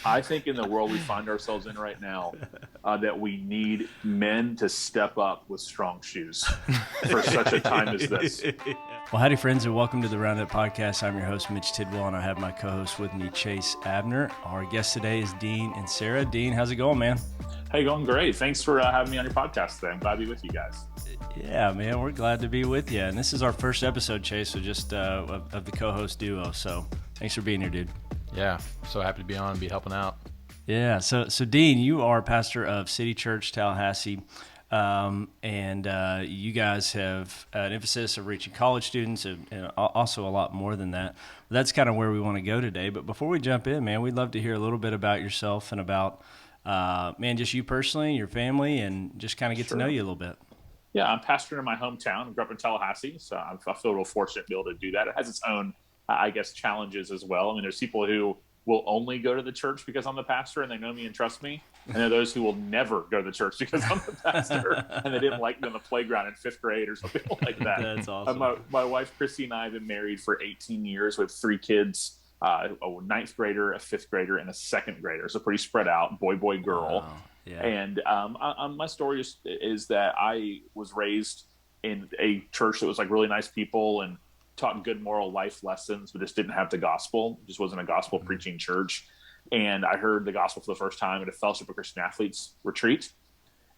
I think in the world we find ourselves in right now, that we need men to step up with strong shoes for such a time as this. Well, howdy, friends, and welcome to the Roundup podcast. I'm your host, Mitch Tidwell, and I have my co-host with me, Chase Abner. Our guest today is Dean Inserra. Dean, how's it going, man? Hey, going great. Thanks for having me on your podcast today. I'm glad to be with you guys. Yeah, man, we're glad to be with you. And this is our first episode, Chase, so just of the co-host duo. So thanks for being here, dude. Yeah, so happy to be on and be helping out. Yeah, so Dean, you are pastor of City Church Tallahassee, and you guys have an emphasis of reaching college students and also a lot more than that. That's kind of where we want to go today. But before we jump in, man, we'd love to hear a little bit about yourself and about, just you personally, your family, and just kind of get to know you a little bit. Yeah, I'm pastor in my hometown. I grew up in Tallahassee, so I feel real fortunate to be able to do that. It has its own challenges as well. I mean, there's people who will only go to the church because I'm the pastor and they know me and trust me. And there are those who will never go to the church because I'm the pastor and they didn't like me on the playground in fifth grade or something like that. That's awesome. My wife, Christy, and I have been married for 18 years. We have 3 kids, a ninth grader, a fifth grader, and a second grader. So pretty spread out, boy, girl. Wow. Yeah. And my story is that I was raised in a church that was like really nice people and taught good moral life lessons, but just didn't have the gospel. It just wasn't a gospel preaching church. And I heard the gospel for the first time at a Fellowship of Christian Athletes retreat.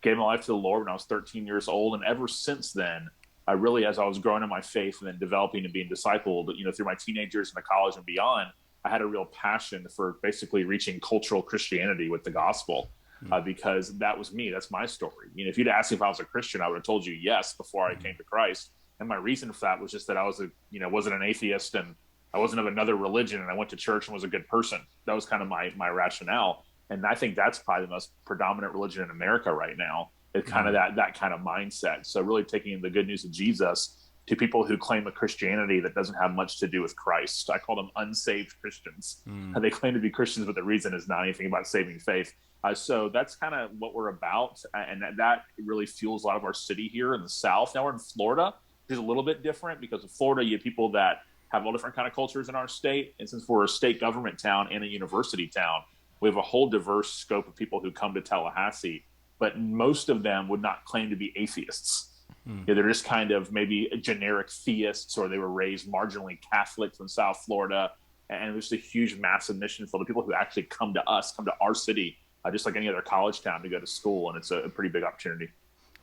Gave my life to the Lord when I was 13 years old. And ever since then, I really, as I was growing in my faith and then developing and being discipled, through my teenagers and the college and beyond, I had a real passion for basically reaching cultural Christianity with the gospel. Because that was me. That's my story. If you'd asked me if I was a Christian, I would have told you yes before I came to Christ. And my reason for that was just that I was wasn't an atheist and I wasn't of another religion and I went to church and was a good person. That was kind of my rationale. And I think that's probably the most predominant religion in America right now. It's kind of that kind of mindset. So really taking the good news of Jesus to people who claim a Christianity that doesn't have much to do with Christ. I call them unsaved Christians. They claim to be Christians, but the reason is not anything about saving faith. So that's kind of what we're about. And that really fuels a lot of our city here in the South. Now we're in Florida, which is a little bit different because in Florida, you have people that have all different kind of cultures in our state. And since we're a state government town and a university town, we have a whole diverse scope of people who come to Tallahassee, but most of them would not claim to be atheists. They're just kind of maybe generic theists, or they were raised marginally Catholic from South Florida. And there's a huge, massive mission field of people who actually come to our city, just like any other college town to go to school. And it's a pretty big opportunity.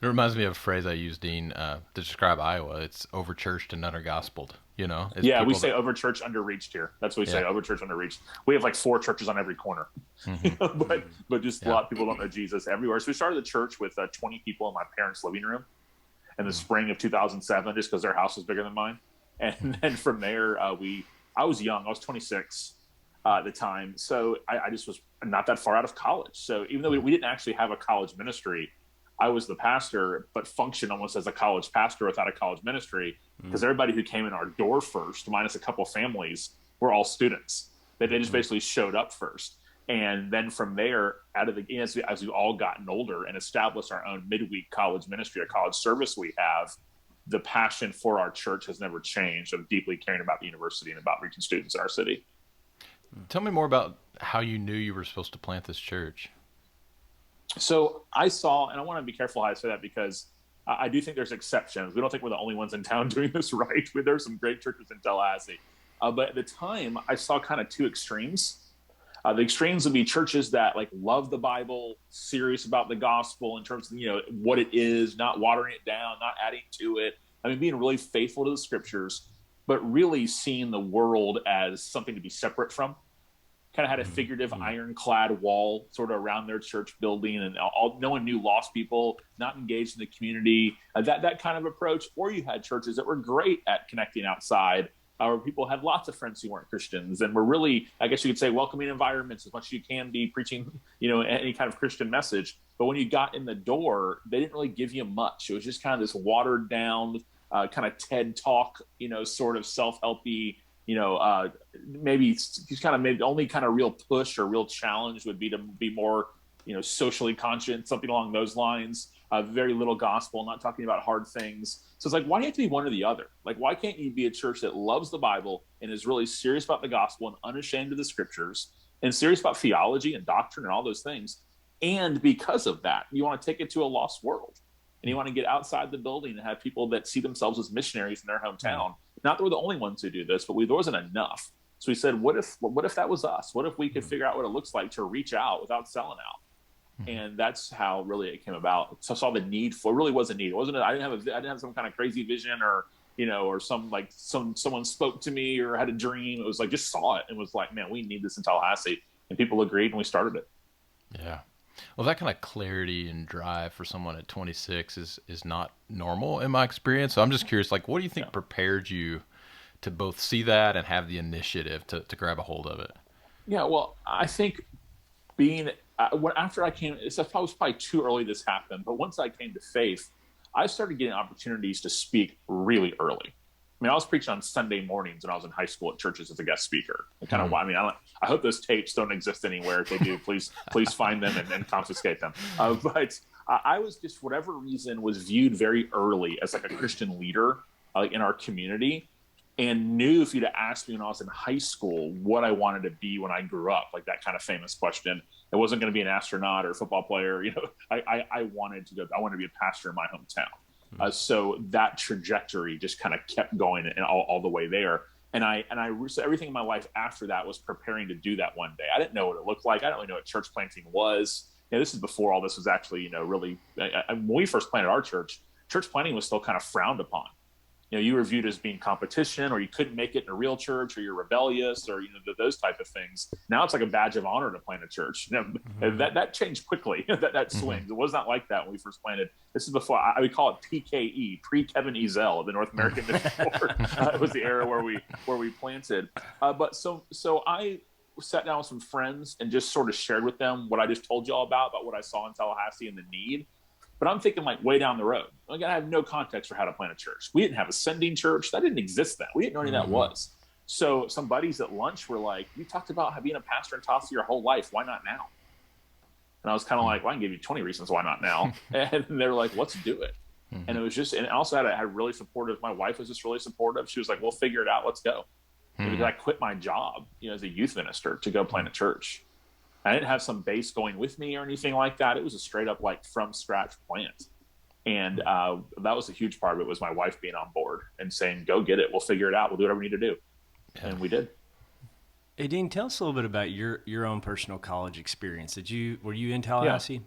It reminds me of a phrase I used, Dean, to describe Iowa. It's over-churched and under-gospeled, Yeah, we say over-churched, under-reached here. That's what we say, over-churched, under-reached. We have like 4 churches on every corner, but just a lot of people don't know Jesus everywhere. So we started the church with 20 people in my parents' living room in the spring of 2007, just because their house was bigger than mine. And then from there, I was young. I was 26 at the time. So I just was not that far out of college. So even though we didn't actually have a college ministry, I was the pastor, but functioned almost as a college pastor without a college ministry, because everybody who came in our door first, minus a couple families, were all students. They just basically showed up first. And then from there, as we've all gotten older and established our own midweek college ministry, a college service we have, the passion for our church has never changed of deeply caring about the university and about reaching students in our city. Tell me more about how you knew you were supposed to plant this church. So I saw, and I want to be careful how I say that, because I do think there's exceptions. We don't think we're the only ones in town doing this right. There's some great churches in Tallahassee. But at the time, I saw kind of 2 extremes. The extremes would be churches that love the Bible, serious about the gospel in terms of, what it is, not watering it down, not adding to it. I mean, being really faithful to the scriptures, but really seeing the world as something to be separate from. Kind of had a figurative ironclad wall sort of around their church building, and no one knew lost people, not engaged in the community, that kind of approach. Or you had churches that were great at connecting outside, where people had lots of friends who weren't Christians and were really, I guess you could say, welcoming environments as much as you can be, preaching, any kind of Christian message. But when you got in the door, they didn't really give you much. It was just kind of this watered down kind of TED talk, sort of self-helpy, maybe the only kind of real push or real challenge would be to be more, socially conscious, something along those lines. Very little gospel, not talking about hard things. So it's why do you have to be one or the other? Why can't you be a church that loves the Bible and is really serious about the gospel and unashamed of the scriptures, and serious about theology and doctrine and all those things. And because of that, you want to take it to a lost world. And you want to get outside the building and have people that see themselves as missionaries in their hometown. Not that we're the only ones who do this, but there wasn't enough. So we said, what if that was us? What if we could figure out what it looks like to reach out without selling out? And that's how really it came about. So I saw the need for, it really was a need. It wasn't, I didn't have some kind of crazy vision or, or someone spoke to me or had a dream. It was like, just saw it and was like, man, we need this in Tallahassee. And people agreed and we started it. Yeah. Well, that kind of clarity and drive for someone at 26 is not normal in my experience. So I'm just curious, like, what do you think prepared you to both see that and have the initiative to grab a hold of it? Yeah, well, I think after I came, it was probably too early this happened, but once I came to faith, I started getting opportunities to speak really early. I mean, I was preaching on Sunday mornings when I was in high school at churches as a guest speaker. I hope those tapes don't exist anywhere. If they do, please find them and confiscate them. But I was just, for whatever reason, was viewed very early as like a Christian leader in our community, and knew if you'd asked me when I was in high school what I wanted to be when I grew up, like that kind of famous question, it wasn't going to be an astronaut or a football player. I wanted to be a pastor in my hometown. So that trajectory just kind of kept going and all the way there. So everything in my life after that was preparing to do that one day. I didn't know what it looked like. I didn't really know what church planting was. This is before all this was actually, really, when we first planted our church planting was still kind of frowned upon. You were viewed as being competition, or you couldn't make it in a real church, or you're rebellious, or those type of things. Now it's like a badge of honor to plant a church. That changed quickly. that swings. It was not like that when we first planted. This is before I would call it PKE, pre-Kevin Ezell, the North American Mission Board. It was the era where we planted. But so I sat down with some friends and just sort of shared with them what I just told you all about what I saw in Tallahassee and the need. But I'm thinking like way down the road. I have no context for how to plant a church. We didn't have a sending church. That didn't exist then. We didn't know any of that was. So some buddies at lunch were like, you talked about being a pastor in Tallahassee your whole life. Why not now? And I was kind of like, well, I can give you 20 reasons why not now. And they're like, let's do it. And it was just, and also I had really supportive. My wife was just really supportive. She was like, we'll figure it out. Let's go. Because I quit my job, as a youth minister to go plant a church. I didn't have some base going with me or anything like that. It was a straight up like from scratch plant. And that was a huge part of it, was my wife being on board and saying, go get it. We'll figure it out. We'll do whatever we need to do. Yeah. And we did. Hey, Dean, tell us a little bit about your own personal college experience. Were you in Tallahassee? Yeah.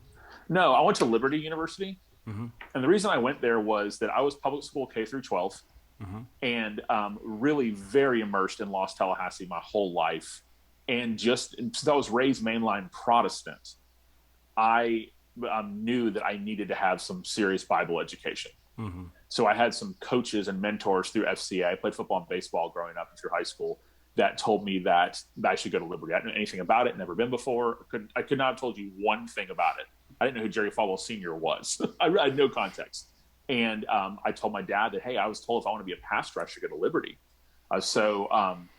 No, I went to Liberty University. And the reason I went there was that I was public school K through 12 and really very immersed in Lost Tallahassee my whole life. And since I was raised mainline Protestant, I knew that I needed to have some serious Bible education. So I had some coaches and mentors through FCA. I played football and baseball growing up through high school that told me that I should go to Liberty. I didn't know anything about it, never been before. I could not have told you one thing about it. I didn't know who Jerry Falwell Sr. was. I had no context. And I told my dad that, hey, I was told if I want to be a pastor, I should go to Liberty. So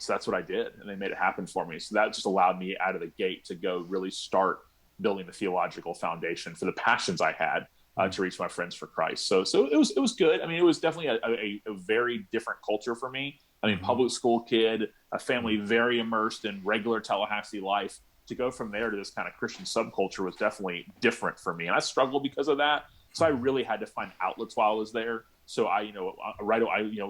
that's what I did, and they made it happen for me. So that just allowed me out of the gate to go really start building the theological foundation for the passions I had to reach my friends for Christ. So it was good. I mean, it was definitely a very different culture for me. I mean, public school kid, a family very immersed in regular Tallahassee life. To go from there to this kind of Christian subculture was definitely different for me, and I struggled because of that. So I really had to find outlets while I was there. So I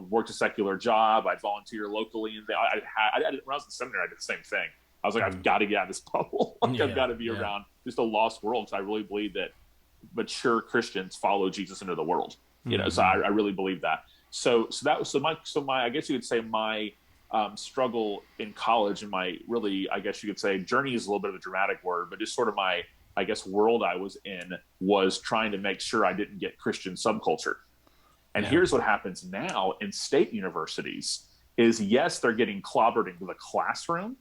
worked a secular job. I volunteer locally, and when I was in seminary, I did the same thing. I was like, I've got to get out of this bubble. I've got to be around just a lost world. So I really believe that mature Christians follow Jesus into the world. So I really believe that. So that was my I guess you could say my struggle in college, and my really, I guess you could say, journey is a little bit of a dramatic word, but just sort of my, I guess, world I was in was trying to make sure I didn't get Christian subculture. And here's what happens now in state universities is, yes, they're getting clobbered into the classroom,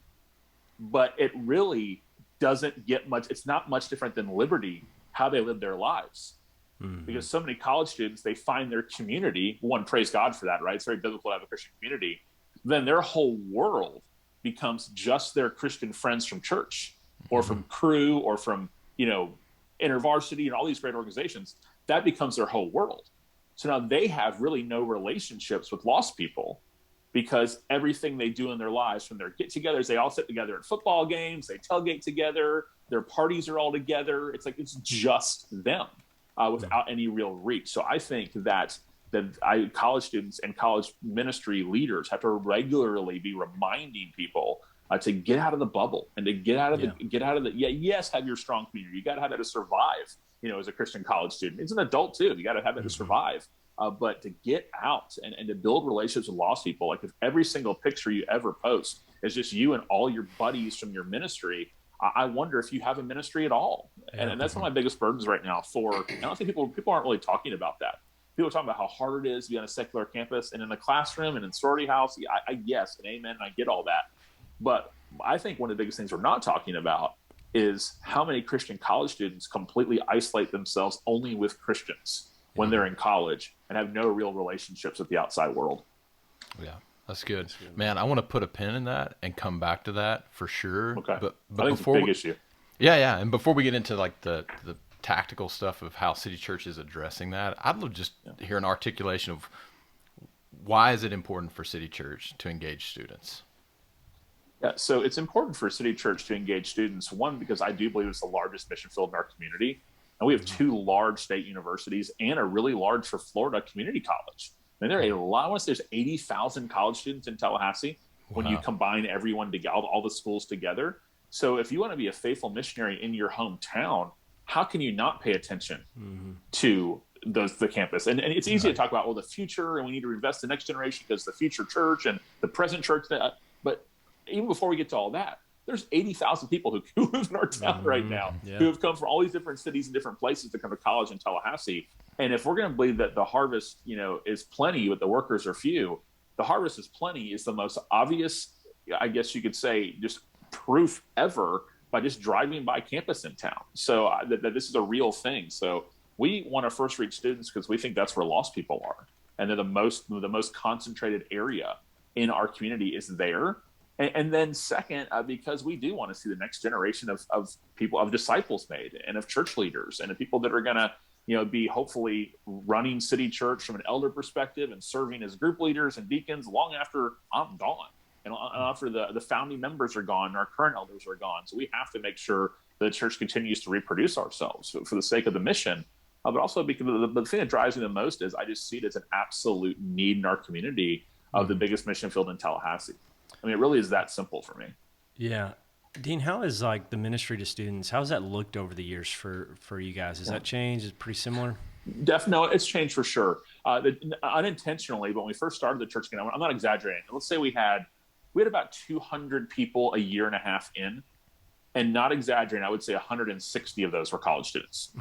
but it really doesn't get much. It's not much different than Liberty, how they live their lives. Because so many college students, they find their community, one, praise God for that, right? It's very biblical to have a Christian community. Then their whole world becomes just their Christian friends from church or from Crew or from, InterVarsity and all these great organizations. That becomes their whole world. So now they have really no relationships with lost people. because everything they do in their lives, from their get-togethers, they all sit together at football games, they tailgate together, their parties are all together. It's like it's just them without any real reach. So I think that college students and college ministry leaders have to regularly be reminding people to get out of the bubble and to get out of yes, have your strong community. You got to have that to survive, as a Christian college student. It's an adult too. You got to have that to survive. But to get out and to build relationships with lost people, like if every single picture you ever post is just you and all your buddies from your ministry, I wonder if you have a ministry at all. And that's one of my biggest burdens right now. I don't think people aren't really talking about that. People are talking about how hard it is to be on a secular campus and in the classroom and in sorority house. Yes, and amen, and I get all that. But I think one of the biggest things we're not talking about is how many Christian college students completely isolate themselves only with Christians when they're in college and have no real relationships with the outside world. Yeah, that's good. Man, I want to put a pin in that and come back to that for sure. Okay. But I think before it's a big issue. Yeah. And before we get into like the tactical stuff of how City Church is addressing that, I'd love just hear an articulation of why is it important for City Church to engage students? Yeah, so it's important for City Church to engage students. One, because I do believe it's the largest mission field in our community. And we have two large state universities and a really large, for Florida, community college. I mean, there are a lot. I want to say there's 80,000 college students in Tallahassee when you combine everyone together, all the schools together. So if you want to be a faithful missionary in your hometown, how can you not pay attention to the campus? And it's easy to talk about, the future, and we need to invest in the next generation because the future church and the present church. But even before we get to all that, there's 80,000 people who live in our town right now who have come from all these different cities and different places to come to college in Tallahassee. And if we're going to believe that the harvest, is plenty, but the workers are few, the harvest is plenty is the most obvious, I guess you could say, just proof ever by just driving by campus in town. So that this is a real thing. So we want to first reach students because we think that's where lost people are. And they're the most concentrated area in our community is there. And then second, because we do want to see the next generation of people, of disciples made, and of church leaders, and of people that are going to, be hopefully running City Church from an elder perspective and serving as group leaders and deacons long after I'm gone, and after the founding members are gone, and our current elders are gone. So we have to make sure the church continues to reproduce ourselves for the sake of the mission, but also because the thing that drives me the most is I just see it as an absolute need in our community of the biggest mission field in Tallahassee. I mean, it really is that simple for me. Yeah. Dean, how is like the ministry to students, how has that looked over the years for you guys? Has that changed? Is it pretty similar? Definitely. It's changed for sure. Unintentionally, but when we first started the church, I'm not exaggerating. Let's say we had about 200 people a year and a half in, and not exaggerating, I would say 160 of those were college students.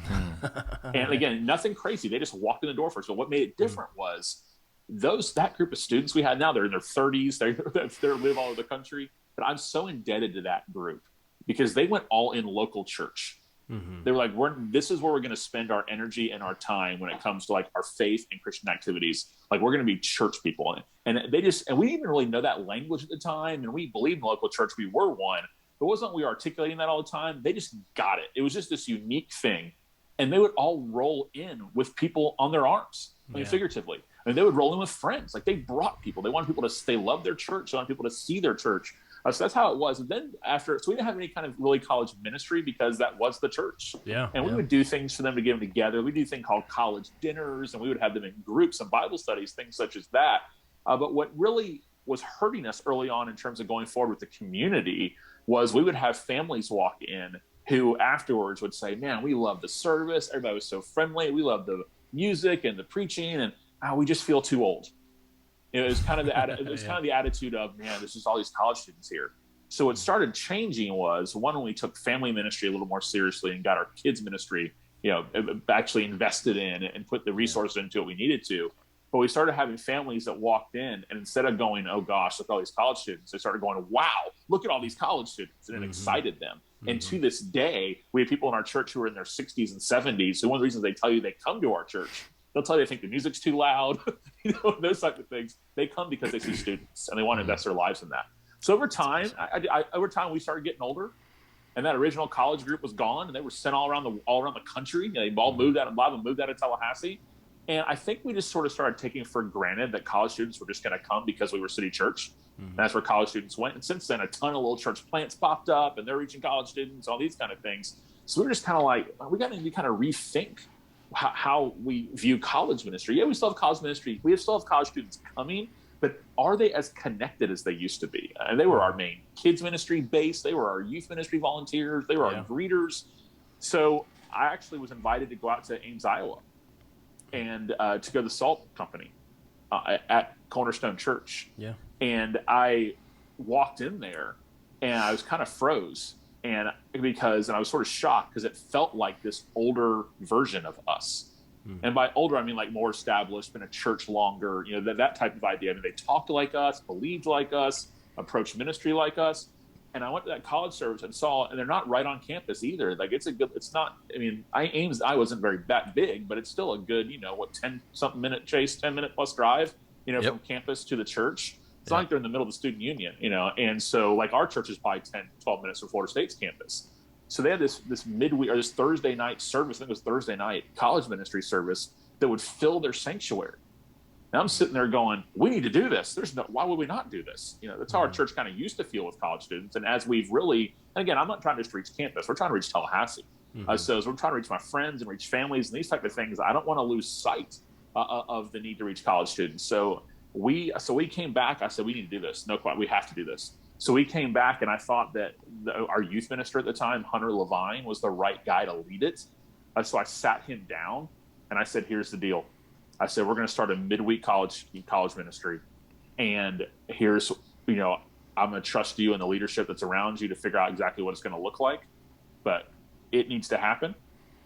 And again, nothing crazy. They just walked in the door first. So what made it different was that group of students we had now, they're in their 30s, they live all over the country. But I'm so indebted to that group because they went all in local church. They were like, this is where we're going to spend our energy and our time when it comes to like our faith and Christian activities. Like we're going to be church people. And we didn't even really know that language at the time. And we believed in local church. We were one. It wasn't we articulating that all the time. They just got it. It was just this unique thing. And they would all roll in with people on their arms, figuratively. And they would roll in with friends. Like they brought people. They wanted people they loved their church. They wanted people to see their church. So that's how it was. And then so we didn't have any kind of really college ministry because that was the church. And we would do things for them to get them together. We do things called college dinners, and we would have them in groups and Bible studies, things such as that. But what really was hurting us early on in terms of going forward with the community was we would have families walk in who afterwards would say, man, we love the service. Everybody was so friendly. We love the music and the preaching, and we just feel too old. It was kind of the attitude of, man, there's just all these college students here. So what started changing was when we took family ministry a little more seriously and got our kids ministry, actually invested in and put the resources into it we needed to. But we started having families that walked in, and instead of going, oh gosh, look at all these college students, they started going, wow, look at all these college students, and it excited them. And to this day, we have people in our church who are in their 60s and 70s. So one of the reasons they tell you they come to our church, they'll tell you they think the music's too loud, those type of things. They come because they see students and they want to invest their lives in that. So over time, we started getting older, and that original college group was gone, and they were sent all around the country. They all moved out. A lot of them moved out of Tallahassee. And I think we just sort of started taking for granted that college students were just going to come because we were City Church. Mm-hmm. That's where college students went. And since then, a ton of little church plants popped up and they're reaching college students, all these kind of things. So we were just kind of like, we got to kind of rethink how we view college ministry. Yeah, we still have college ministry. We still have college students coming, but are they as connected as they used to be? And they were our main kids ministry base. They were our youth ministry volunteers. They were our greeters. So I actually was invited to go out to Ames, Iowa, and to go to the Salt Company at Cornerstone Church. Yeah. And I walked in there and I was kind of froze. And I was sort of shocked because it felt like this older version of us. And by older, I mean like more established, been a church longer, that type of idea. I mean, they talked like us, believed like us, approached ministry like us. And I went to that college service and saw, and they're not right on campus either. Like Ames, I wasn't that big, but it's still a good, 10 minute plus drive, from campus to the church. It's not like they're in the middle of the student union, and so like our church is probably 10, 12 minutes from Florida State's campus. So they had this midweek or this Thursday night service, I think it was Thursday night, college ministry service that would fill their sanctuary. And I'm sitting there going, we need to do this. Why would we not do this? That's how our church kind of used to feel with college students. And as we've really, and again, I'm not trying to just reach campus, we're trying to reach Tallahassee. So as we're trying to reach my friends and reach families and these type of things, I don't want to lose sight of the need to reach college students. So we came back. I said, we need to do this. No, we have to do this. So we came back, and I thought that our youth minister at the time, Hunter Levine, was the right guy to lead it. So I sat him down, and I said, here's the deal. I said, we're going to start a midweek college ministry. And here's, I'm going to trust you and the leadership that's around you to figure out exactly what it's going to look like. But it needs to happen.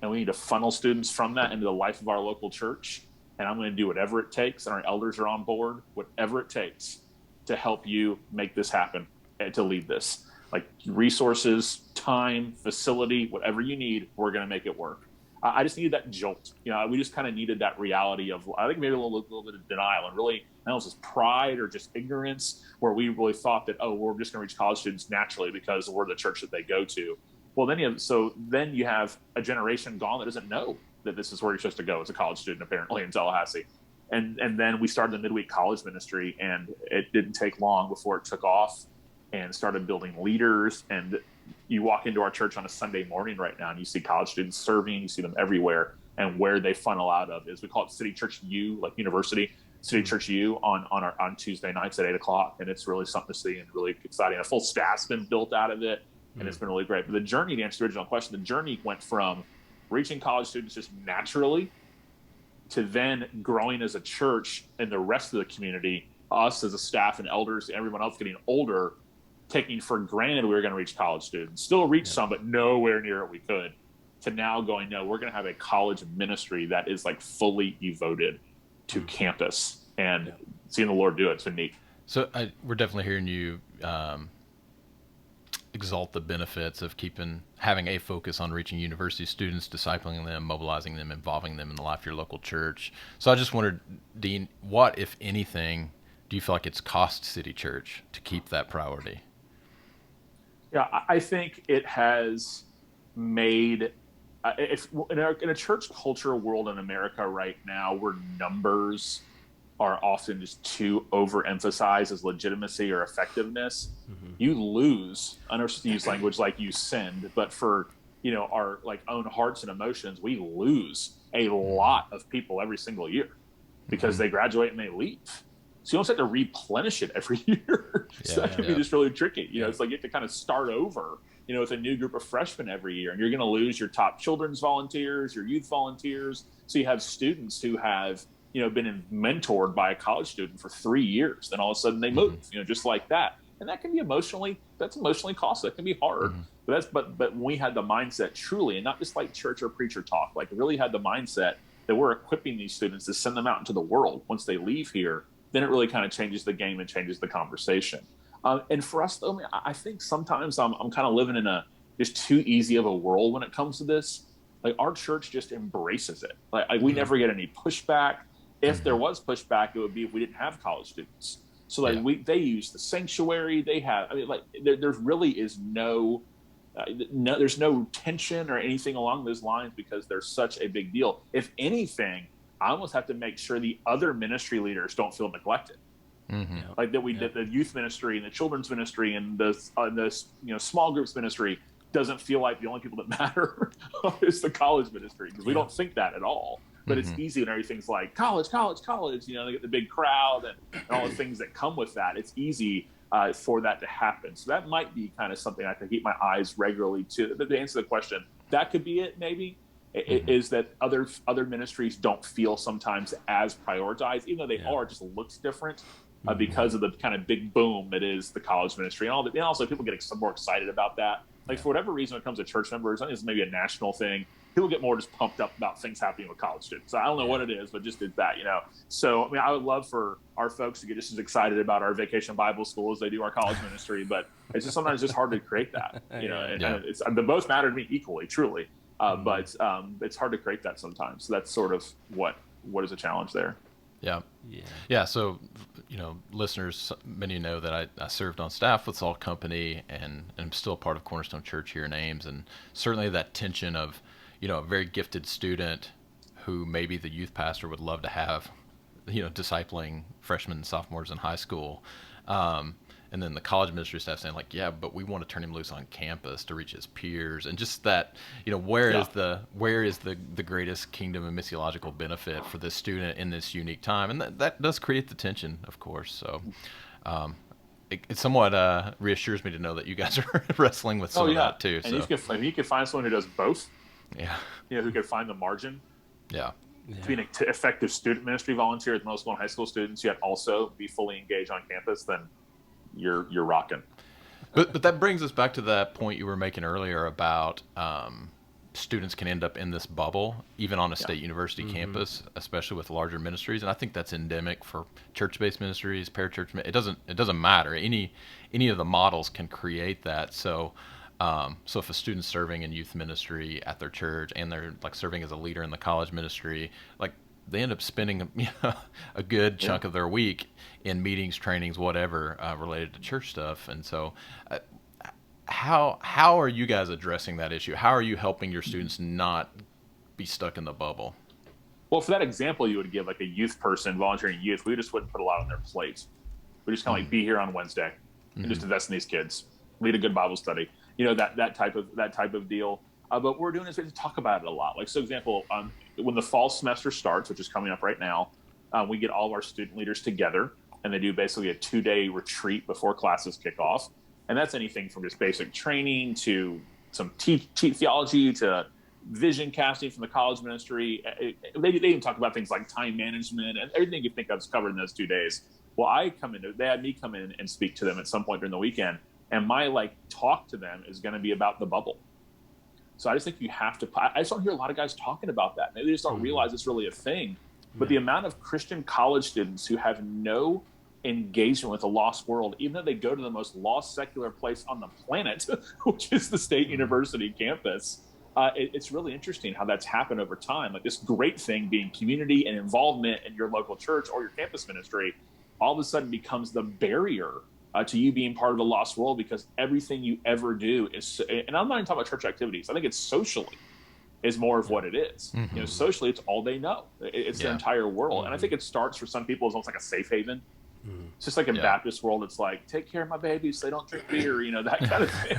And we need to funnel students from that into the life of our local church. And I'm going to do whatever it takes. And our elders are on board, whatever it takes to help you make this happen and to lead this. Like resources, time, facility, whatever you need, we're going to make it work. I just needed that jolt. We just kind of needed that reality of, I think maybe a little bit of denial and really, I don't know if it's pride or just ignorance, where we really thought that, we're just going to reach college students naturally because we're the church that they go to. Well, then you have a generation gone that doesn't know that this is where you're supposed to go as a college student, apparently, in Tallahassee. And then we started the midweek college ministry, and it didn't take long before it took off and started building leaders. And you walk into our church on a Sunday morning right now, and you see college students serving. You see them everywhere. And where they funnel out of is, we call it City Church U, like university, City Church U on Tuesday nights at 8:00. And it's really something to see and really exciting. A full staff's been built out of it, and it's been really great. But the journey, to answer the original question, the journey went from reaching college students just naturally to then growing as a church and the rest of the community, us as a staff and elders, everyone else getting older, taking for granted we were going to reach college students, still reach some, but nowhere near what we could, to now going, no, we're going to have a college ministry that is like fully devoted to campus, and seeing the Lord do it. It's been neat. So we're definitely hearing you exalt the benefits of having a focus on reaching university students, discipling them, mobilizing them, involving them in the life of your local church. So I just wondered, Dean, what, if anything, do you feel like it's cost City Church to keep that priority? Yeah, I think it has made, in a church culture world in America right now, where numbers are often just too overemphasized as legitimacy or effectiveness, you lose, I don't use language like you sinned, but for, our like own hearts and emotions, we lose a lot of people every single year because they graduate and they leave. So you almost have to replenish it every year. So that can be just really tricky. It's like you have to kind of start over, with a new group of freshmen every year. And you're going to lose your top children's volunteers, your youth volunteers. So you have students who have, been mentored by a college student for 3 years. Then all of a sudden they move, just like that. And that can be emotionally costly. That can be hard. But when we had the mindset truly, and not just like church or preacher talk, like really had the mindset that we're equipping these students to send them out into the world once they leave here, then it really kind of changes the game and changes the conversation. And for us, though, I think sometimes I'm kind of living in a just too easy of a world when it comes to this. Like our church just embraces it. Like we never get any pushback. If there was pushback, it would be if we didn't have college students. So they use the sanctuary. They have. There really is no, there's no tension or anything along those lines because they're such a big deal. If anything, I almost have to make sure the other ministry leaders don't feel neglected. Like that did the youth ministry and the children's ministry and the small groups ministry doesn't feel like the only people that matter is the college ministry, because we don't think that at all. But it's easy when everything's like college, they get the big crowd and all the things that come with that. It's easy for that to happen. So that might be kind of something I have to keep my eyes regularly to. To answer the question, that could be it maybe, is that other ministries don't feel sometimes as prioritized, even though they are, just looks different. Because of the kind of big boom that is the college ministry and all that. And also people get more excited about that. Like for whatever reason, when it comes to church members, I think it's maybe a national thing. People get more just pumped up about things happening with college students. So I don't know what it is, but just did that, So, I mean, I would love for our folks to get just as excited about our vacation Bible school as they do our college ministry, but it's just sometimes just hard to create that, and it's, the both matter to me equally, truly. But it's hard to create that sometimes. So that's sort of what is a challenge there. Yeah. So, listeners, many know that I served on staff with Salt Company and I'm still a part of Cornerstone Church here in Ames. And certainly that tension of, a very gifted student who maybe the youth pastor would love to have, discipling freshmen and sophomores in high school. And then the college ministry staff saying like, yeah, but we want to turn him loose on campus to reach his peers. And just that, where is the greatest kingdom and missiological benefit for this student in this unique time? And that does create the tension, of course. So it somewhat reassures me to know that you guys are wrestling with some of that too. And so you could find someone who does both. Yeah. Who could find the margin. Yeah. To be an effective student ministry volunteer with middle school and high school students, yet also be fully engaged on campus, then you're rocking. But that brings us back to that point you were making earlier about students can end up in this bubble, even on a state university campus, especially with larger ministries. And I think that's endemic for church-based ministries, parachurch. It doesn't matter. Any of the models can create that. So if a student's serving in youth ministry at their church and they're like serving as a leader in the college ministry, like they end up spending a good chunk of their week in meetings, trainings, whatever, related to church stuff. And so how are you guys addressing that issue? How are you helping your students not be stuck in the bubble? Well, for that example you would give, like a youth person volunteering youth, we just wouldn't put a lot on their plate. We just kind of like be here on Wednesday and just invest in these kids, lead a good Bible study, that type of deal. But what we're doing is we have to talk about it a lot. Like, so example, when the fall semester starts, which is coming up right now, we get all of our student leaders together and they do basically a 2-day retreat before classes kick off. And that's anything from just basic training to some theology to vision casting from the college ministry. They even talk about things like time management and everything you think of is covered in those 2 days. Well, they had me come in and speak to them at some point during the weekend. And my talk to them is going to be about the bubble. So I just think you have to, I just don't hear a lot of guys talking about that. Maybe they just don't realize it's really a thing. But the amount of Christian college students who have no engagement with the lost world, even though they go to the most lost secular place on the planet, which is the state university campus, it's really interesting how that's happened over time. Like this great thing being community and involvement in your local church or your campus ministry, all of a sudden becomes the barrier to you being part of the lost world, because everything you ever do is, and I'm not even talking about church activities, I think it's socially is more of what it is. Socially, it's all they know. It's their entire world. And I think it starts for some people as almost like a safe haven. It's just like in Baptist world, it's like, take care of my babies so they don't drink beer, that kind of thing.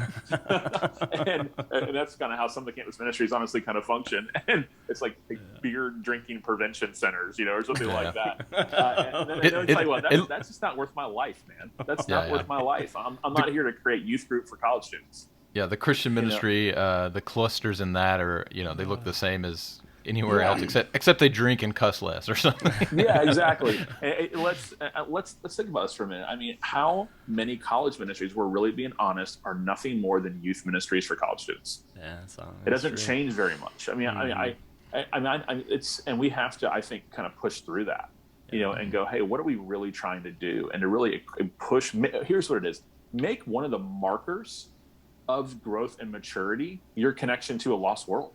and that's kind of how some of the campus ministries honestly kind of function. And it's like beer drinking prevention centers, or something like that. And then I'll tell you what, that's just not worth my life, man. That's not worth my life. I'm not here to create youth group for college students. Yeah, the Christian ministry, the clusters in that are, they look the same as anywhere else except they drink and cuss less or something. Yeah, exactly. Let's think about this for a minute. I mean, how many college ministries, we're really being honest, are nothing more than youth ministries for college students? Yeah, it doesn't change very much. I mean, it's, and we have to, I think, kind of push through that, and go, hey, what are we really trying to do? And to really push. Here's what it is: make one of the markers of growth and maturity your connection to a lost world.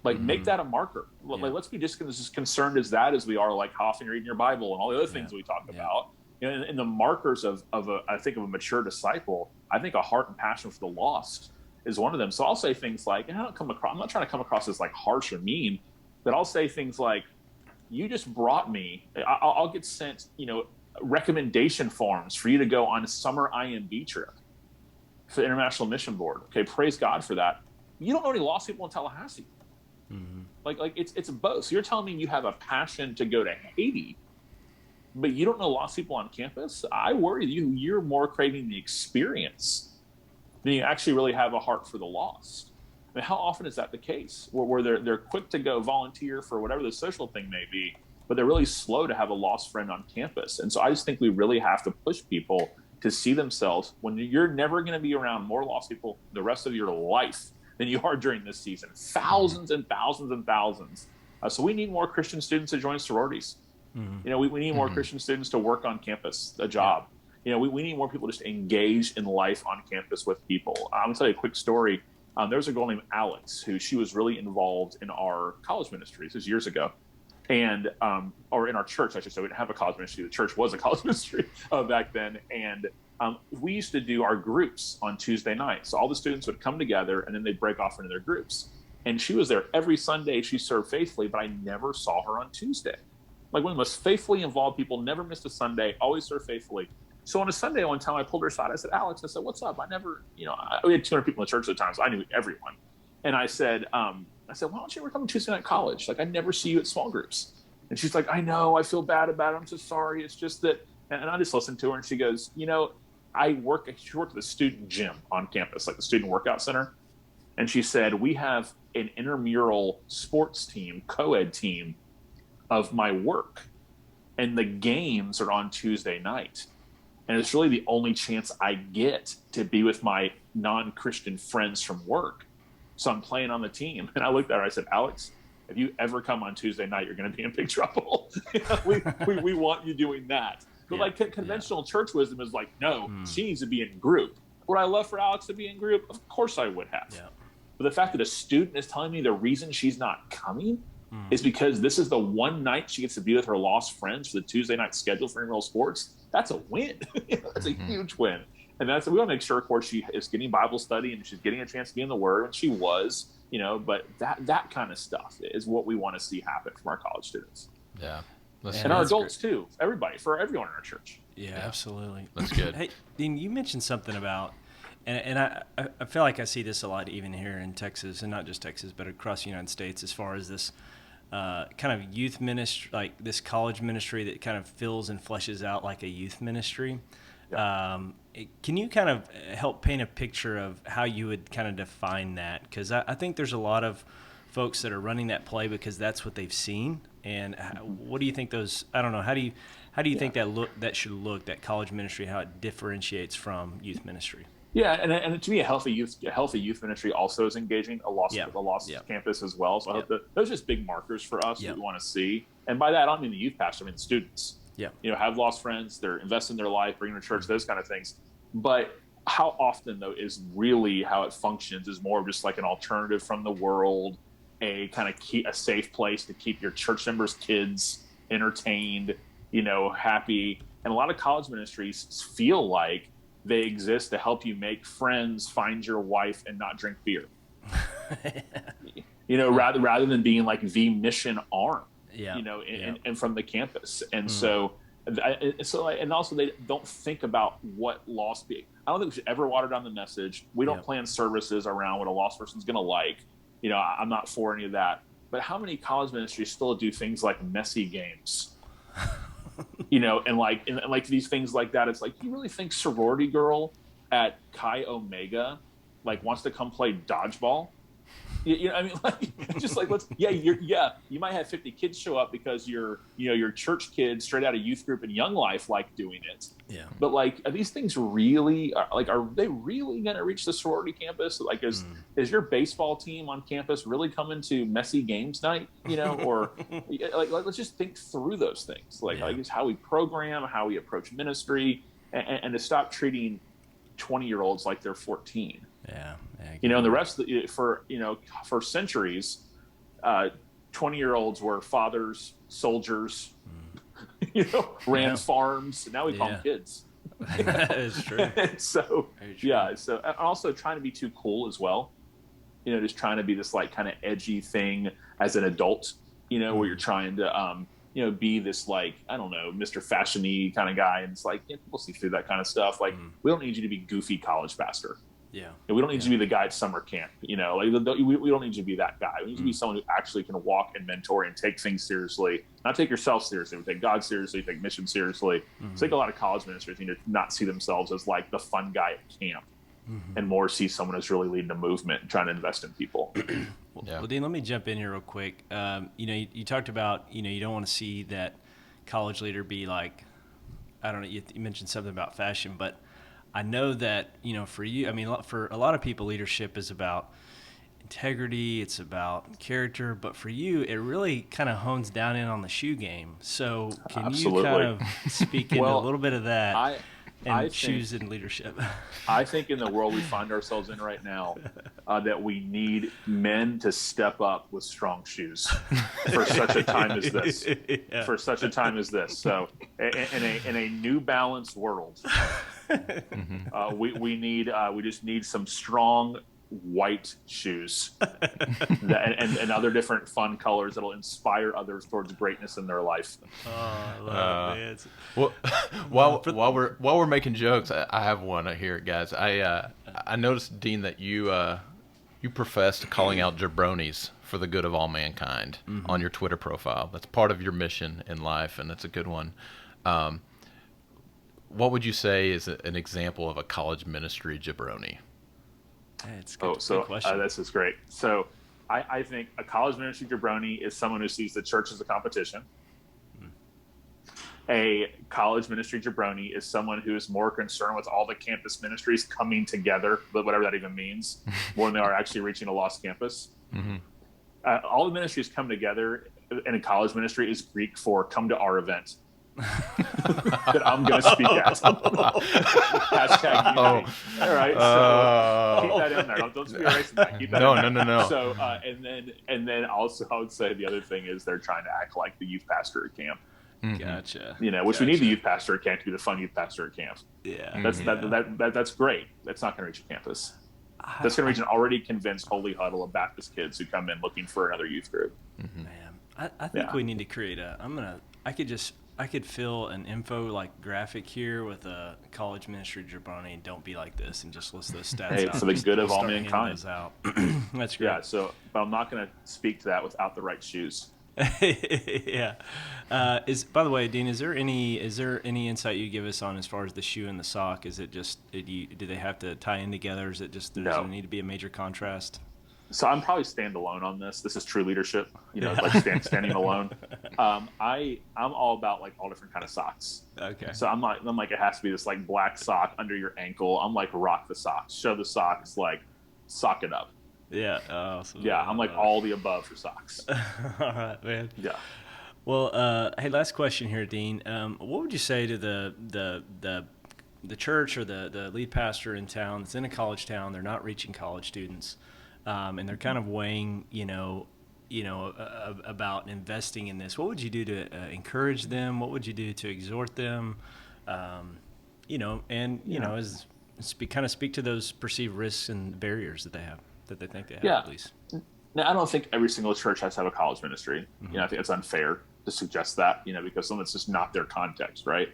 Make that a marker. Let's be just as concerned as that as we are how often you're reading your Bible and all the other things we talk about. And the markers of a mature disciple, I think a heart and passion for the lost is one of them. So I'll say things like, and I'm not trying to come across as harsh or mean, but I'll say things like, you just brought me, I'll get sent, recommendation forms for you to go on a summer IMB trip for the International Mission Board. Okay, praise God for that. You don't know any lost people in Tallahassee. Mm-hmm. Like it's both. So you're telling me you have a passion to go to Haiti, but you don't know lost people on campus? I worry you're more craving the experience than you actually really have a heart for the lost. I mean, how often is that the case? Where they're quick to go volunteer for whatever the social thing may be, but they're really slow to have a lost friend on campus. And so I just think we really have to push people to see themselves when you're never going to be around more lost people the rest of your life than you are during this season. Thousands and thousands and thousands. So we need more Christian students to join sororities. Mm-hmm. We need more Christian students to work on campus, a job. Yeah. We need more people just engaged in life on campus with people. I'm going to tell you a quick story. There was a girl named Alex she was really involved in our college ministry. This was years ago. And, or in our church, I should say. We didn't have a college ministry. The church was a college ministry back then. And we used to do our groups on Tuesday nights. So all the students would come together and then they'd break off into their groups. And she was there every Sunday. She served faithfully, but I never saw her on Tuesday. Like one of the most faithfully involved people, never missed a Sunday, always served faithfully. So on a Sunday one time, I pulled her aside. I said, Alex, what's up? I never, we had 200 people in the church at the time, so I knew everyone. And I said, why don't you ever come to Tuesday night college? Like, I never see you at small groups. And she's like, I know, I feel bad about it. I'm so sorry. It's just that, and I just listened to her and she goes, she worked at the student gym on campus, like the student workout center. And she said, we have an intramural sports team, co-ed team of my work. And the games are on Tuesday night. And it's really the only chance I get to be with my non-Christian friends from work. So I'm playing on the team. And I looked at her, I said, Alex, if you ever come on Tuesday night, you're going to be in big trouble. we want you doing that. But conventional church wisdom is like, no, she needs to be in group. Would I love for Alex to be in group? Of course I would have. Yeah. But the fact that a student is telling me the reason she's not coming is because this is the one night she gets to be with her lost friends for the Tuesday night schedule for intramural sports, that's a win. That's a huge win. And we want to make sure, of course, she is getting Bible study and she's getting a chance to be in the Word, and she was, but that kind of stuff is what we want to see happen from our college students. Yeah. And our adults too, for everyone in our church. Yeah, absolutely. That's good. Hey, Dean, you mentioned something about, and I feel like I see this a lot even here in Texas, and not just Texas, but across the United States, as far as this kind of youth ministry, like this college ministry that kind of fills and fleshes out like a youth ministry. Yeah. Can you kind of help paint a picture of how you would kind of define that? Because I think there's a lot of folks that are running that play because that's what they've seen. And what do you think I don't know, how do you think that should look, that college ministry, how it differentiates from youth ministry? Yeah, and to me, a healthy youth ministry also is engaging a lost campus as well. So I hope that those are just big markers for us that we want to see. And by that, I don't mean the youth pastor, I mean the students. Yeah, have lost friends, they're investing their life, bringing to church, those kind of things. But how often though is really how it functions is more of just like an alternative from the world, a kind of a safe place to keep your church members' kids entertained, happy. And a lot of college ministries feel like they exist to help you make friends, find your wife, and not drink beer. Rather than being like the mission arm, and from the campus. And so also they don't think about what lost people. I don't think we should ever water down the message. We don't plan services around what a lost person's going to like. I'm not for any of that. But how many college ministries still do things like messy games? and these things like that. It's like, you really think sorority girl at Chi Omega wants to come play dodgeball? You might have 50 kids show up because your church kids straight out of youth group and Young Life like doing it. Yeah. But are these things really are they really going to reach the sorority campus? Is your baseball team on campus really coming to messy games night? Or let's just think through those things. It's how we program, how we approach ministry, and to stop treating 20-year-olds like they're 14. Yeah. And the rest for centuries, 20-year-olds were fathers, soldiers, ran farms. Now we call them kids. That is true. So also trying to be too cool as well. just trying to be this like kind of edgy thing as an adult, where you're trying to be this like, I don't know, Mr. Fashion-y kind of guy. And it's like, we'll see through that kind of stuff. Like, we don't need you to be goofy college pastor. Yeah. And we don't need you to be the guy at summer camp. Like we don't need you to be that guy. We need to be someone who actually can walk and mentor and take things seriously, not take yourself seriously, but take God seriously, take mission seriously. So I think a lot of college ministers need to not see themselves as like the fun guy at camp, and more see someone who's really leading a movement and trying to invest in people. Well, Dean, let me jump in here real quick. You talked about, you don't want to see that college leader be like, I don't know, you mentioned something about fashion, but I know that, for you, I mean, for a lot of people, leadership is about integrity, it's about character, but for you, it really kind of hones down in on the shoe game. So can Absolutely. you kind of speak into a little bit of that? I shoes and leadership. I think in the world we find ourselves in right now, that we need men to step up with strong shoes for such a time as this. Yeah. For such a time as this. So, in a New Balance world, we just need some strong white shoes and other different fun colors that'll inspire others towards greatness in their life. Oh, I love it, man. Well, while we're making jokes, I have one here, guys. I noticed, Dean, that you professed calling out jabronis for the good of all mankind on your Twitter profile. That's part of your mission in life, and that's a good one. What would you say is an example of a college ministry jabroni? It's good. Good question. This is great. So I think a college ministry jabroni is someone who sees the church as a competition. A college ministry jabroni is someone who is more concerned with all the campus ministries coming together, but whatever that even means, more than they are actually reaching a lost campus. All the ministries come together in a college ministry is Greek for come to our event. That I'm going to speak at. Hashtag unity. All right, so keep that in there. Don't be erasing that. Keep that in there. No. So, and then also, I would say the other thing is they're trying to act like the youth pastor at camp. Gotcha. Which we need the youth pastor at camp to be the fun youth pastor at camp. Yeah. That's great. That's not going to reach a campus. That's going to reach an already convinced holy huddle of Baptist kids who come in looking for another youth group. Man, I think we need to create I could fill an info like graphic here with a college ministry jabroni. Don't be like this, and just list those stats out. For the good of all mankind. That's great. Yeah. So, but I'm not going to speak to that without the right shoes. Yeah. By the way, Dean, is there any insight you give us on as far as the shoe and the sock? Is it just do they have to tie in together? Is it just does there need to be a major contrast? So I'm probably standalone on this. This is true leadership, like standing alone. I'm all about like all different kind of socks. Okay. So I'm like it has to be this like black sock under your ankle. I'm like rock the socks, show the socks, like sock it up. Yeah. Awesome. Yeah. I'm like all the above for socks. All right, man. Yeah. Well, hey, last question here, Dean. What would you say to the church or the lead pastor in town that's in a college town? They're not reaching college students. And they're kind of weighing, about investing in this. What would you do to encourage them? What would you do to exhort them? Speak to those perceived risks and barriers that they think they have, at least. Now, I don't think every single church has to have a college ministry. I think it's unfair to suggest that, because some of it's just not their context, right?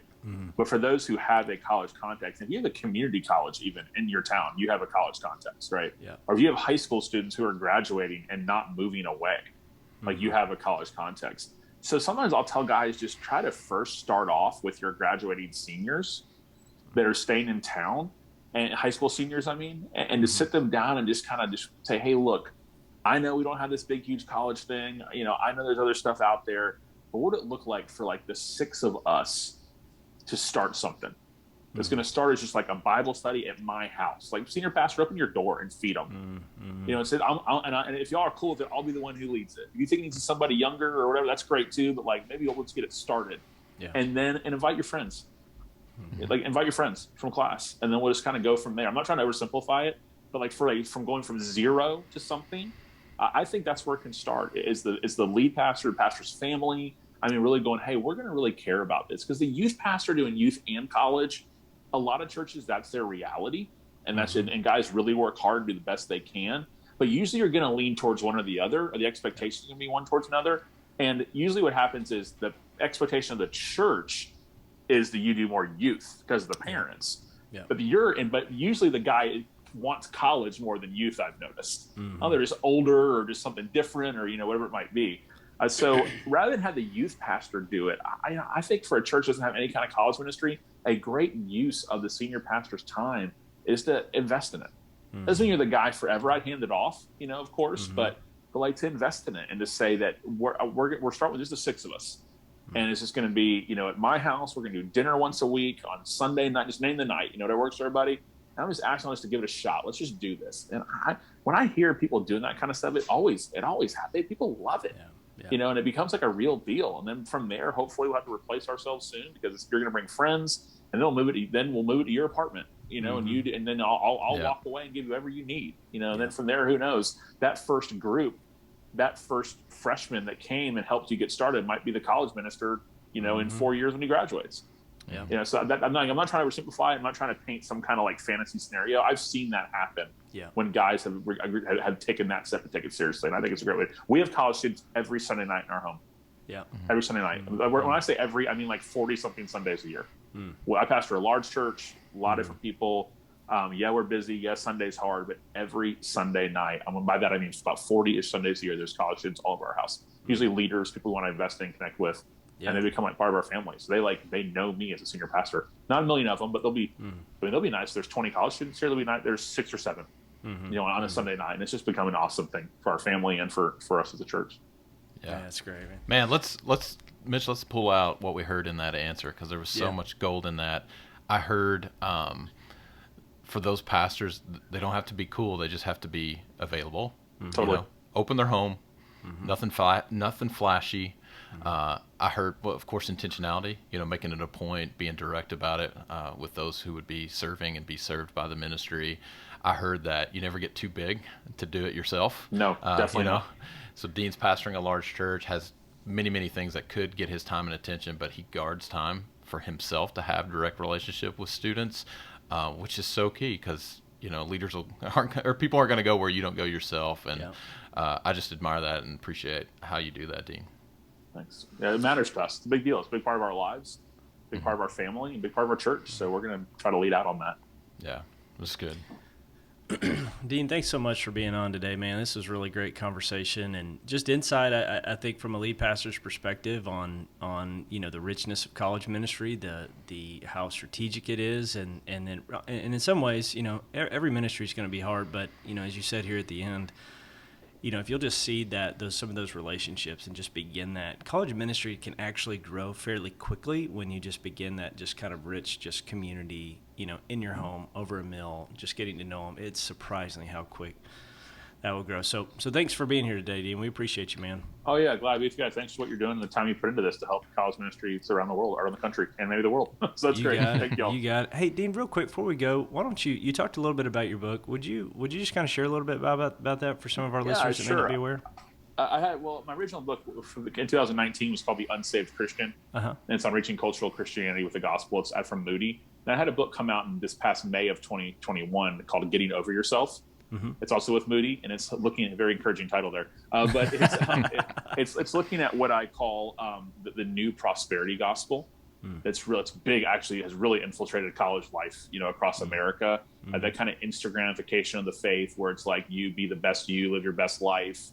But for those who have a college context, if you have a community college even in your town, you have a college context, right? Yeah. Or if you have high school students who are graduating and not moving away, like you have a college context. So sometimes I'll tell guys, just try to first start off with your graduating seniors that are staying in town, and high school seniors, and to sit them down and just kind of just say, hey, look, I know we don't have this big, huge college thing. I know there's other stuff out there, but what would it look like for like the 6 of us to start something? It's going to start as just like a Bible study at my house. Like, senior pastor, open your door and feed them. And said, and if y'all are cool with it, I'll be the one who leads it. If you think it needs somebody younger or whatever, that's great too. But like, maybe let's get it started, and invite your friends. Like, invite your friends from class, and then we'll just kind of go from there. I'm not trying to oversimplify it, but like from going from 0 to something, I think that's where it can start. Is the lead pastor, pastor's family. Really going, hey, we're going to really care about this, because the youth pastor doing youth and college, a lot of churches, that's their reality. And and guys really work hard to do the best they can. But usually you're going to lean towards one or the other, or the expectation is going to be one towards another. And usually what happens is the expectation of the church is that you do more youth because of the parents. Yeah. But usually the guy wants college more than youth, I've noticed. They're just older or just something different, or whatever it might be. So rather than have the youth pastor do it, I think for a church that doesn't have any kind of college ministry, a great use of the senior pastor's time is to invest in it. Doesn't mean you're the guy forever. I'd hand it off, of course, but like to invest in it and to say that we're starting with just the 6 of us. And it's just going to be, at my house, we're going to do dinner once a week on Sunday night, just name the night, that works for everybody. And I'm just asking us to give it a shot. Let's just do this. And when I hear people doing that kind of stuff, it always happens. People love it, and it becomes like a real deal. And then from there, hopefully we'll have to replace ourselves soon, because you're going to bring friends, and then we'll move it to your apartment, and then I'll walk away and give you whatever you need, and then from there, who knows, that first group, that first freshman that came and helped you get started might be the college minister, in 4 years when he graduates. Yeah. So I'm not trying to oversimplify it. I'm not trying to paint some kind of like fantasy scenario. I've seen that happen when guys have taken that step and take it seriously. And I think it's a great way. We have college students every Sunday night in our home. Yeah. Every Sunday night. When I say every, I mean like 40 something Sundays a year. Well, I pastor a large church, a lot of different people. We're busy. Yeah, Sunday's hard, but every Sunday night, by that I mean it's about 40-ish Sundays a year, there's college students all over our house. Usually leaders, people who want to invest in, connect with, and they become like part of our family. So they know me as a senior pastor. Not a million of them, but they'll be nice. There's 20 college students here. There's 6 or 7, on a Sunday night, and it's just become an awesome thing for our family and for us as a church. Yeah, that's great, man. Man, Mitch, let's pull out what we heard in that answer, because there was so much gold in that. I heard. For those pastors, they don't have to be cool. They just have to be available. Totally. Open their home. Nothing flashy. I heard, well, of course, intentionality, making it a point, being direct about it with those who would be serving and be served by the ministry. I heard that you never get too big to do it yourself. No, definitely not. So Dean's pastoring a large church, has many, many things that could get his time and attention, but he guards time for himself to have direct relationship with students. Which is so key, because leaders people aren't going to go where you don't go yourself, and I just admire that and appreciate how you do that, Dean. Thanks. Yeah, it matters to us. It's a big deal. It's a big part of our lives, big part of our family, and a big part of our church. So we're going to try to lead out on that. Yeah, that's good. Dean, thanks so much for being on today, man. This was really great conversation and just insight, I think, from a lead pastor's perspective on the richness of college ministry, the how strategic it is, and in some ways, every ministry is going to be hard, but as you said here at the end, if you'll just seed some of those relationships and just begin that, college ministry can actually grow fairly quickly when you just begin that just kind of rich just community, in your home over a meal, just getting to know them. It's surprisingly how quick that will grow. So thanks for being here today, Dean. We appreciate you, man. Oh yeah, glad to be with you guys. Thanks for what you're doing and the time you put into this to help college ministries around the world, around the country, and maybe the world. So that's great. Thank y'all. You got it. Hey, Dean, real quick before we go, why don't you talked a little bit about your book? Would you just kind of share a little bit about that for some of our listeners that may not be aware? My original book in 2019 was called The Unsaved Christian, and it's on reaching cultural Christianity with the gospel. It's from Moody. And I had a book come out in this past May of 2021 called Getting Over Yourself. It's also with Moody, and it's looking at a very encouraging title there. But it's looking at what I call the new prosperity gospel. It's big, actually, has really infiltrated college life, across America. That kind of Instagramification of the faith, where it's like, you be the best you, live your best life,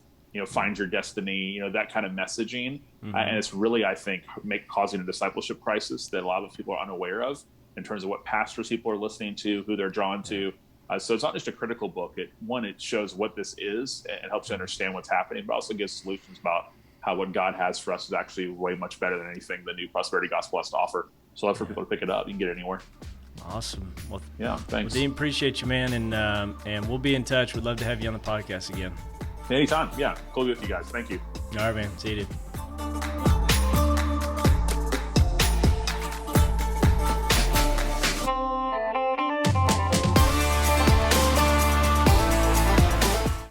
find your destiny, that kind of messaging. And it's really, I think, causing a discipleship crisis that a lot of people are unaware of in terms of what pastors people are listening to, who they're drawn to. So it's not just a critical book. It shows what this is and helps you understand what's happening, but also gives solutions about how what God has for us is actually way much better than anything the new prosperity gospel has to offer. So I'd love for people to pick it up. You can get it anywhere. Awesome. Well, yeah, thanks. Well, Dean, appreciate you, man, and we'll be in touch. We'd love to have you on the podcast again. Anytime. Yeah, cool to be with you guys. Thank you. All right, man. See you, dude.